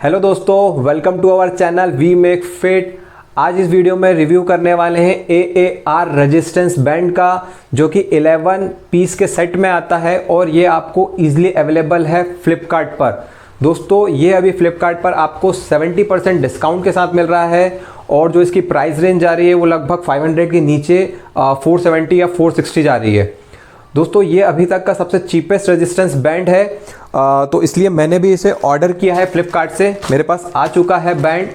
Hello दोस्तों, welcome to our channel we make fit. आज इस वीडियो में रिव्यू करने वाले हैं AAR रेजिस्टेंस बैंड का, जो कि 11 पीस के सेट में आता है और ये आपको इजीली अवेलेबल है फ्लिपकार्ट पर। दोस्तों ये अभी फ्लिपकार्ट पर आपको 70% डिस्काउंट के साथ मिल रहा है और जो इसकी प्राइस रेंज जा रही है वो लगभग 500 के नीचे 470 या 460 जा रही है। दोस्तों ये अभी तक का सबसे चीपेस्ट रेजिस्टेंस बैंड है, तो इसलिए मैंने भी इसे ऑर्डर किया है फ्लिपकार्ट से। मेरे पास आ चुका है बैंड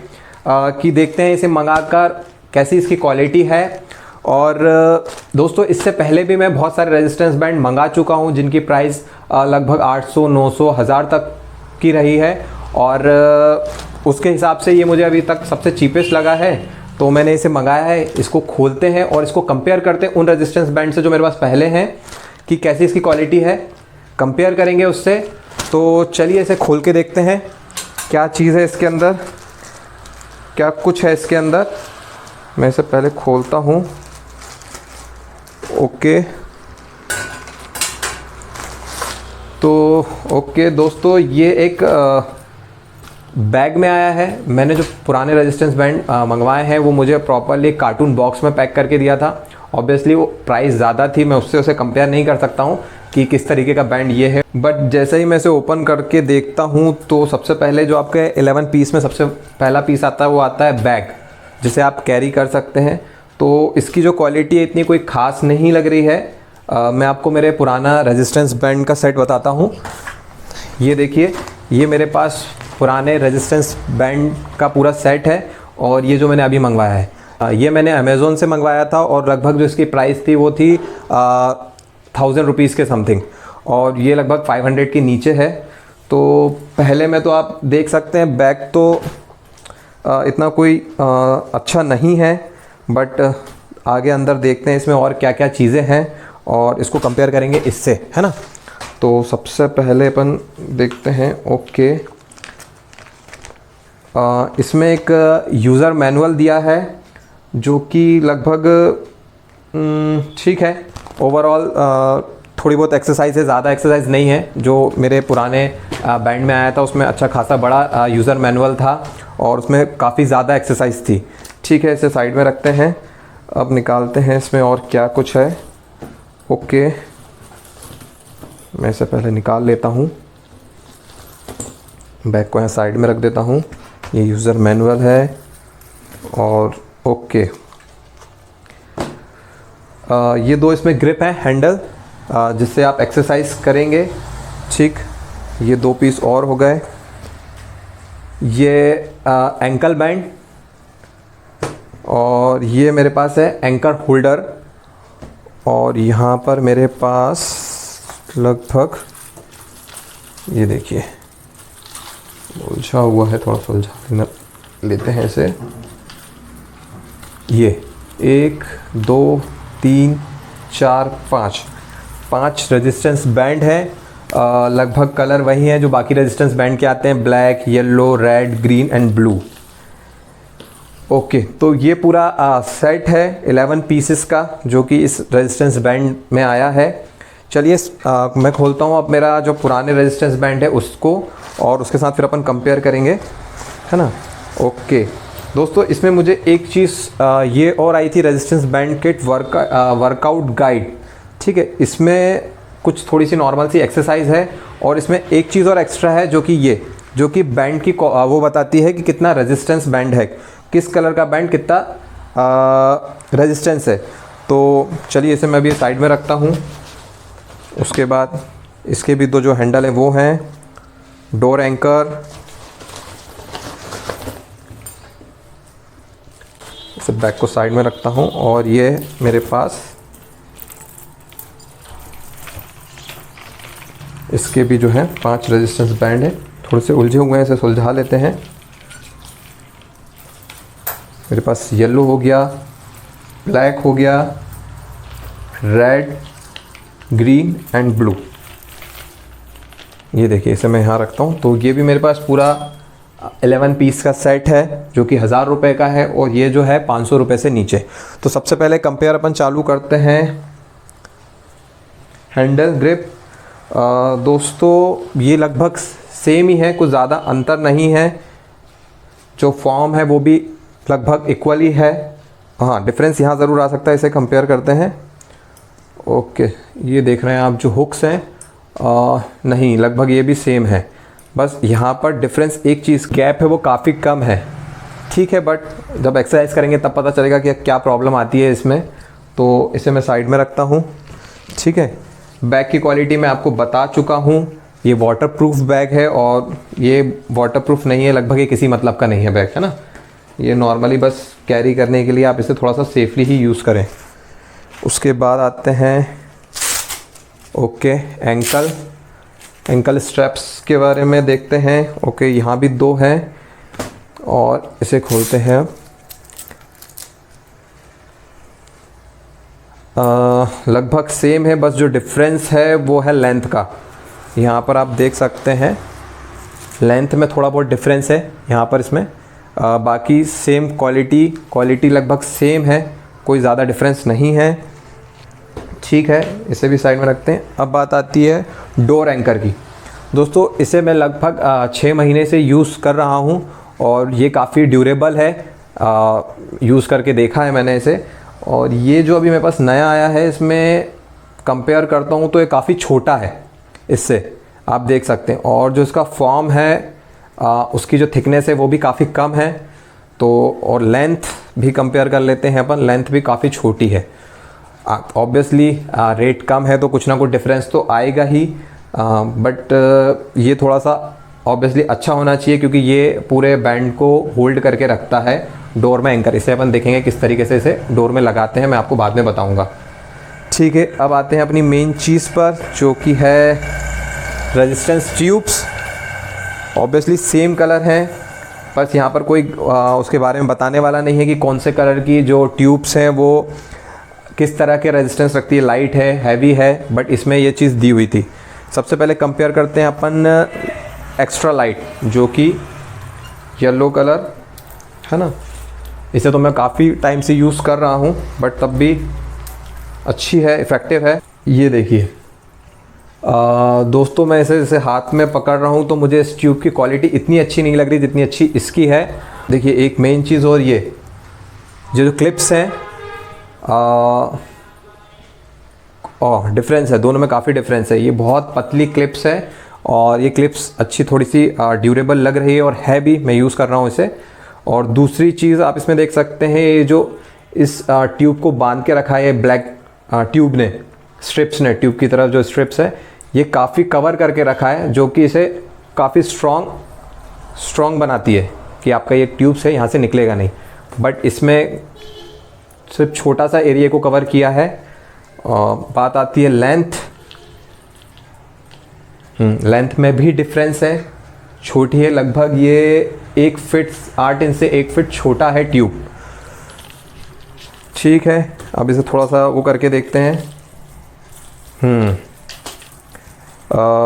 कि देखते हैं इसे मंगाकर कैसी इसकी क्वालिटी है। और दोस्तों इससे पहले भी मैं बहुत सारे रेजिस्टेंस बैंड मंगा चुका हूं जिनकी प्राइस लगभग 800, 900, 1000 तक की रही है और उसके हिसाब से ये मुझे अभी तक सबसे चीपेस्ट लगा है, तो मैंने इसे मंगाया है। इसको खोलते हैं और इसको कंपेयर करते हैं उन रेजिस्टेंस बैंड से जो मेरे पास पहले हैं कि कैसी इसकी क्वालिटी है, कंपेयर करेंगे उससे। तो चलिए इसे खोल के देखते हैं क्या चीज़ है इसके अंदर, क्या कुछ है इसके अंदर। मैं इसे पहले खोलता हूँ। ओके, तो ओके दोस्तों ये एक बैग में आया है। मैंने जो पुराने रेजिस्टेंस बैंड मंगवाए हैं वो मुझे प्रॉपरली कार्टून बॉक्स में पैक करके दिया था। ऑब्वियसली वो प्राइस ज़्यादा थी, मैं उससे उसे कंपेयर नहीं कर सकता हूँ कि किस तरीके का बैंड ये है। बट जैसे ही मैं इसे ओपन करके देखता हूँ तो सबसे पहले जो आपके 11 पीस में सबसे पहला पीस आता है वो आता है बैग, जिसे आप कैरी कर सकते हैं। तो इसकी जो क्वालिटी है इतनी कोई ख़ास नहीं लग रही है। मैं आपको मेरे पुराना रेजिस्टेंस बैंड का सेट बताता हूँ। ये देखिए, ये मेरे पास पुराने रेजिस्टेंस बैंड का पूरा सेट है और ये जो मैंने अभी मंगवाया है ये मैंने अमेज़ोन से मंगवाया था और लगभग जो इसकी प्राइस थी वो थी 1000 रुपीज़ के समथिंग, और ये लगभग 500 के नीचे है। तो पहले में तो आप देख सकते हैं बैग तो इतना कोई अच्छा नहीं है, बट आगे अंदर देखते हैं इसमें और क्या क्या चीज़ें हैं और इसको कंपेयर करेंगे इससे, है ना। तो सबसे पहले अपन देखते हैं। ओके, इसमें एक यूज़र मैनुअल दिया है जो कि लगभग ठीक है। ओवरऑल थोड़ी बहुत एक्सरसाइज है, ज़्यादा एक्सरसाइज नहीं है। जो मेरे पुराने बैंड में आया था उसमें अच्छा खासा बड़ा यूज़र मैनुअल था और उसमें काफ़ी ज़्यादा एक्सरसाइज थी। ठीक है, इसे साइड में रखते हैं। अब निकालते हैं इसमें और क्या कुछ है। ओके, मैं इसे पहले निकाल लेता हूँ, बैग को यहाँ साइड में रख देता हूँ। ये यूज़र मैनुअल है और ओके, ये दो इसमें ग्रिप है, हैंडल, जिससे आप एक्सरसाइज करेंगे। ठीक, ये 2 पीस और हो गए। ये एंकल बैंड और ये मेरे पास है एंकर होल्डर। और यहाँ पर मेरे पास लगभग ये देखिए उलझा हुआ है, थोड़ा सा उलझा लेते हैं इसे। ये 1, 2, 3, 4, 5 रेजिस्टेंस बैंड है। लगभग कलर वही है जो बाकी रेजिस्टेंस बैंड के आते हैं, black, yellow, red, green and blue. Okay, तो ये पूरा सेट है 11 पीसेस का जो कि इस रेजिस्टेंस बैंड में आया है। चलिए मैं खोलता हूँ अब मेरा जो पुराने रेजिस्टेंस बैंड है उसको, और उसके साथ फिर अपन कंपेयर करेंगे, है ना। ओके दोस्तों, इसमें मुझे एक चीज़ ये और आई थी, resistance band kit workout guide. ठीक है, इसमें कुछ थोड़ी सी नॉर्मल सी एक्सरसाइज है और इसमें एक चीज़ और एक्स्ट्रा है जो कि बैंड की वो बताती है कि कितना रेजिस्टेंस बैंड है, किस कलर का बैंड कितना रेजिस्टेंस है। तो चलिए इसे मैं अभी साइड में रखता हूँ। उसके बाद इसके भी 2 जो हैंडल है वो हैं डोर एंकर। इसे बैग को साइड में रखता हूँ और ये मेरे पास इसके भी जो है 5 रेजिस्टेंस बैंड है। थोड़े से उलझे हुए हैं, इसे सुलझा लेते हैं। मेरे पास येलो हो गया, ब्लैक हो गया, रेड, ग्रीन एंड ब्लू। ये देखिए, इसे मैं यहाँ रखता हूँ। तो ये भी मेरे पास पूरा 11 पीस का सेट है जो कि 1000 रुपये का है और ये जो है 500 रुपये से नीचे। तो सबसे पहले कंपेयर अपन चालू करते हैं। हैंडल ग्रिप दोस्तों ये लगभग सेम ही है, कुछ ज़्यादा अंतर नहीं है। जो फॉर्म है वो भी लगभग इक्वली है। हाँ, डिफरेंस यहाँ ज़रूर आ सकता है, इसे कंपेयर करते हैं। ओके, ये देख रहे हैं आप जो हुक्स हैं, नहीं, लगभग ये भी सेम है। बस यहाँ पर डिफरेंस एक चीज़, गैप है वो काफ़ी कम है। ठीक है, बट जब एक्सरसाइज करेंगे तब पता चलेगा कि क्या प्रॉब्लम आती है इसमें। तो इसे मैं साइड में रखता हूँ। ठीक है, बैग की क्वालिटी मैं आपको बता चुका हूँ। ये वाटरप्रूफ बैग है और ये वाटरप्रूफ नहीं है, लगभग ये किसी मतलब का नहीं है बैग, है ना। ये नॉर्मली बस कैरी करने के लिए आप इसे थोड़ा सा सेफली ही यूज़ करें। उसके बाद आते हैं ओके एंकल स्ट्रैप्स के बारे में देखते हैं। ओके, यहाँ भी 2 हैं और इसे खोलते हैं। लगभग सेम है, बस जो डिफरेंस है वो है लेंथ का। यहाँ पर आप देख सकते हैं लेंथ में थोड़ा बहुत डिफरेंस है यहाँ पर इसमें। बाकी सेम क्वालिटी लगभग सेम है, कोई ज़्यादा डिफरेंस नहीं है। ठीक है, इसे भी साइड में रखते हैं। अब बात आती है डोर एंकर की। दोस्तों, इसे मैं लगभग 6 महीने से यूज़ कर रहा हूँ और ये काफ़ी ड्यूरेबल है। यूज़ करके देखा है मैंने इसे, और ये जो अभी मेरे पास नया आया है इसमें कंपेयर करता हूँ तो ये काफ़ी छोटा है इससे, आप देख सकते हैं। और जो इसका फॉर्म है उसकी जो थिकनेस है वो भी काफ़ी कम है। तो और लेंथ भी कंपेयर कर लेते हैं अपन, लेंथ भी काफ़ी छोटी है। ऑब्वियसली रेट कम है तो कुछ ना कुछ डिफरेंस तो आएगा ही, बट ये थोड़ा सा ऑब्वियसली अच्छा होना चाहिए क्योंकि ये पूरे बैंड को होल्ड करके रखता है डोर में एंकर। इसे अपन देखेंगे किस तरीके से इसे डोर में लगाते हैं, मैं आपको बाद में बताऊंगा। ठीक है, अब आते हैं अपनी मेन चीज़ पर जो कि है resistance tubes. Obviously same colour हैं, बस यहाँ पर कोई उसके बारे में बताने वाला नहीं है कि कौन से कलर की जो ट्यूब्स हैं वो किस तरह के रेजिस्टेंस रखती है, लाइट है, हैवी है, बट इसमें ये चीज़ दी हुई थी। सबसे पहले कंपेयर करते हैं अपन एक्स्ट्रा लाइट जो कि येलो कलर है ना। इसे तो मैं काफ़ी टाइम से यूज़ कर रहा हूँ बट तब भी अच्छी है, इफ़ेक्टिव है। ये देखिए दोस्तों, मैं इसे हाथ में पकड़ रहा हूँ तो मुझे इस ट्यूब की क्वालिटी इतनी अच्छी नहीं लग रही जितनी अच्छी इसकी है। देखिए, एक मेन चीज़ और ये जो क्लिप्स हैं, डिफरेंस है दोनों में, काफ़ी डिफरेंस है। ये बहुत पतली क्लिप्स है और ये क्लिप्स अच्छी थोड़ी सी ड्यूरेबल लग रही है और है भी, मैं यूज़ कर रहा हूँ इसे। और दूसरी चीज़ आप इसमें देख सकते हैं, ये जो इस ट्यूब को बांध के रखा है ब्लैक ट्यूब ने, स्ट्रिप्स ने, ट्यूब की तरफ जो स्ट्रिप्स है ये काफ़ी कवर करके रखा है जो कि इसे काफ़ी स्ट्रॉन्ग बनाती है कि आपका ये ट्यूब से यहाँ से निकलेगा नहीं। बट इसमें सिर्फ छोटा सा एरिया को कवर किया है। बात आती है लेंथ में भी डिफरेंस है, छोटी है, लगभग ये 1 फीट 8 इंच से 1 फीट छोटा है ट्यूब। ठीक है, अब इसे थोड़ा सा वो करके देखते हैं।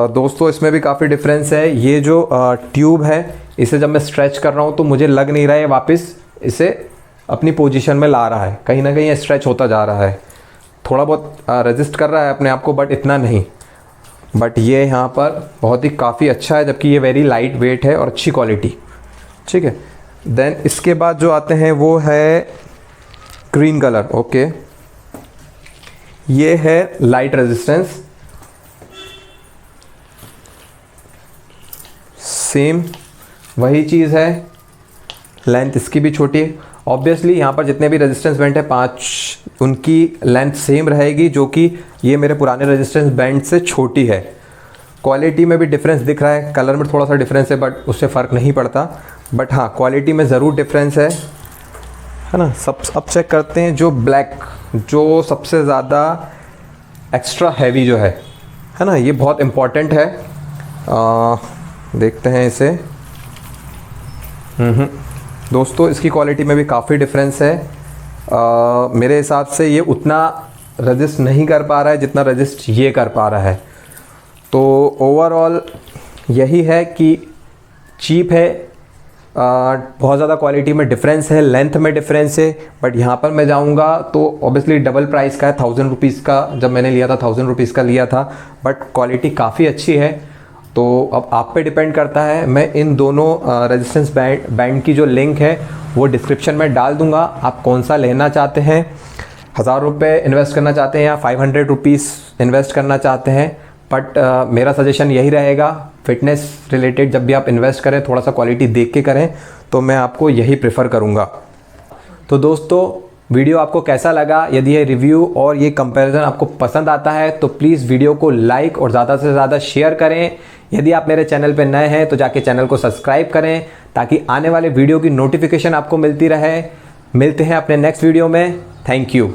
दोस्तों, इसमें भी काफ़ी डिफरेंस है। ये जो ट्यूब है इसे जब मैं स्ट्रेच कर रहा हूँ तो मुझे लग नहीं रहा है वापस इसे अपनी पोजीशन में ला रहा है, कहीं ना कहीं स्ट्रेच होता जा रहा है। थोड़ा बहुत रेजिस्ट कर रहा है अपने आप को बट इतना नहीं। बट ये यहाँ पर बहुत ही काफ़ी अच्छा है, जबकि ये वेरी लाइट वेट है और अच्छी क्वालिटी। ठीक है, देन इसके बाद जो आते हैं वो है ग्रीन कलर। ओके, ये है लाइट रेजिस्टेंस, सेम वही चीज़ है, लेंथ इसकी भी छोटी है। ऑब्वियसली यहाँ पर जितने भी रेजिस्टेंस बैंड है 5, उनकी लेंथ सेम रहेगी, जो कि ये मेरे पुराने रेजिस्टेंस बैंड से छोटी है। क्वालिटी में भी डिफरेंस दिख रहा है, कलर में थोड़ा सा डिफरेंस है बट उससे फ़र्क नहीं पड़ता। बट हाँ, क्वालिटी में ज़रूर डिफरेंस है ना। अब चेक करते हैं जो ब्लैक, जो सबसे ज़्यादा एक्स्ट्रा हैवी जो है ना, ये बहुत इम्पॉर्टेंट है। देखते हैं इसे। दोस्तों, इसकी क्वालिटी में भी काफ़ी डिफरेंस है। मेरे हिसाब से ये उतना रजिस्ट नहीं कर पा रहा है जितना रजिस्ट ये कर पा रहा है। तो ओवरऑल यही है कि चीप है, बहुत ज़्यादा क्वालिटी में डिफरेंस है, लेंथ में डिफरेंस है। बट यहाँ पर मैं जाऊँगा तो ऑब्वियसली डबल प्राइस का है, 1000 रुपीज़ का जब मैंने लिया था 1000 रुपीज़ का लिया था, बट क्वालिटी काफ़ी अच्छी है। तो अब आप पे डिपेंड करता है। मैं इन दोनों रेजिस्टेंस बैंड की जो लिंक है वो डिस्क्रिप्शन में डाल दूंगा। आप कौन सा लेना चाहते हैं, 1000 रुपये इन्वेस्ट करना चाहते हैं या 500 रुपीज़ इन्वेस्ट करना चाहते हैं, बट मेरा सजेशन यही रहेगा, फिटनेस रिलेटेड जब भी आप इन्वेस्ट करें थोड़ा सा क्वालिटी देख के करें, तो मैं आपको यही प्रेफर करूँगा। तो दोस्तों वीडियो आपको कैसा लगा? यदि ये रिव्यू और ये कंपैरिजन आपको पसंद आता है तो प्लीज़ वीडियो को लाइक और ज़्यादा से ज़्यादा शेयर करें। यदि आप मेरे चैनल पर नए हैं तो जाके चैनल को सब्सक्राइब करें ताकि आने वाले वीडियो की नोटिफिकेशन आपको मिलती रहे। मिलते हैं अपने नेक्स्ट वीडियो में। Thank you.